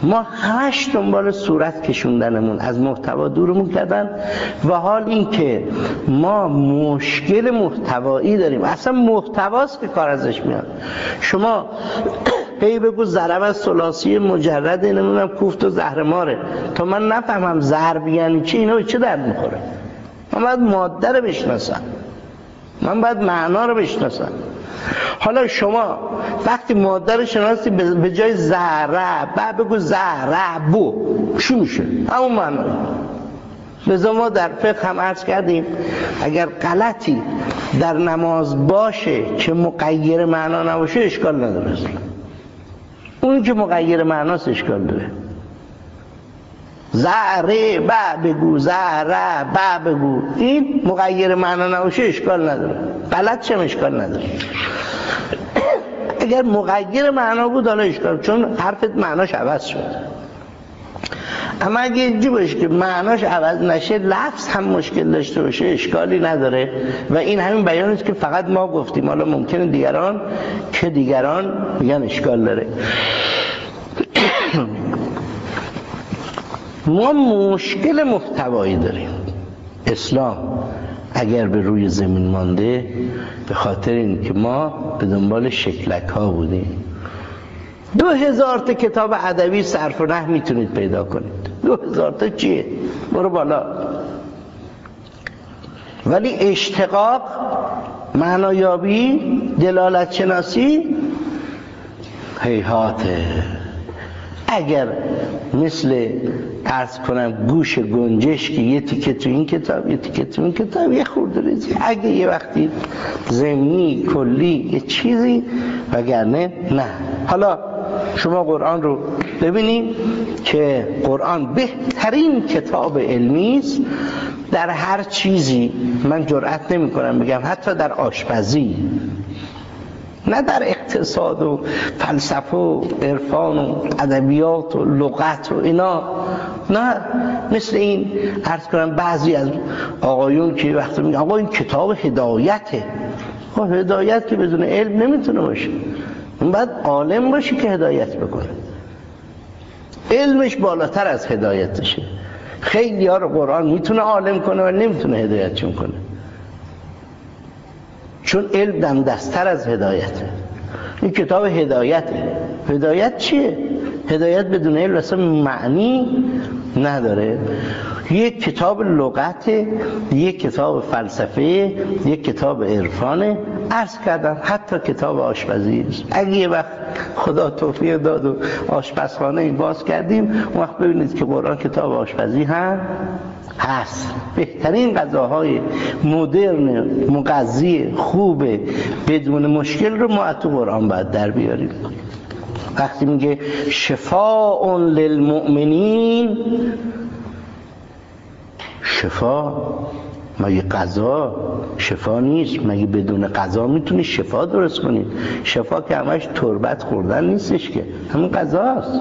ما همش دنبال صورت کشوندنمون از محتوا دورمون کردن و حال این که ما مشکل محتوایی داریم. اصلا محتواست که کار ازش میاد. شما هی بگو ضرب از ثلاثی مجرد نمیدونم کوفت و زهرماره تا من نفهمم ضرب یعنی چی، اینا به چه درد میخوره؟ من باید ماده رو بشناسم، من باید معنا رو بشناسم. حالا شما وقتی ماده رو شناسی به جای ضرب بگو ضربو، چی میشه؟ همون معنا. لذا ما در فقه هم عرض کردیم اگر غلطی در نماز باشه که مغیر معنا نباشه اشکال نداره. اصلا اون که مغیر معناست اشکال داره. زهره بگو، زهره بگو، این مغیر معنا نباشه اشکال نداره. غلط چم اشکال نداره. اگر مغیر معنا بود حالا اشکال، چون حرفت معناش عوض شد. اما اگه اینجا باشه که معناش عوض نشه، لفظ هم مشکل داشته باشه، اشکالی نداره. و این همین بیانی است که فقط ما گفتیم. حالا ممکنه دیگران میگن اشکال داره. ما مشکل محتوایی داریم. اسلام اگر به روی زمین مانده به خاطر این که ما به دنبال شکلک ها بودیم. 2000 تا کتاب ادبی صرف و نحو میتونید پیدا کنید. 2000 تا چیه؟ برو بالا. ولی اشتقاق، معنایابی، دلالت شناسی هیهاته. اگر مثل عرض کنم گوش گنجش که یه تیکه تو این کتاب یه تیکه تو این کتاب یه خورده ریزی، اگه یه وقتی ضمنی کلی یه چیزی، وگرنه نه. حالا شما قرآن رو ببینید که قرآن بهترین کتاب علمی است در هر چیزی. من جرئت نمی کنم بگم حتی در آشپزی، نه در اقتصاد و فلسفه و عرفان و ادبیات و لغت و اینا، نه. مثل این عرض کنم بعضی از آقایون که وقتی میگن آقا این کتاب هدایته، هدایت که بدون علم نمیتونه باشه. اون باید عالم باشی که هدایت بکنه. علمش بالاتر از هدایتشه. خیلی ها رو قرآن میتونه عالم کنه و نمیتونه هدایتشون کنه، چون علم دم دستر از هدایته. این کتاب هدایته. هدایت چیه؟ هدایت بدون علم اصلا معنی نداره. یک کتاب لغته، یک کتاب فلسفه، یک کتاب عرفانه. عرض کردم حتی کتاب آشپزی. اگه یه وقت خدا توفیق داد و آشپزخانه باز کردیم، اون وقت ببینید که قرآن کتاب آشپزی هم هست. بهترین غذاهای مدرن مغذی خوبه بدون مشکل رو ما تو قرآن باید در بیاریم. وقتی میگه شفاء للمؤمنین، شفا مگه غذا شفا نیست؟ مگه بدون غذا میتونی شفا درست کنی؟ شفا که همش تربت خوردن نیستش که، همون غذاست.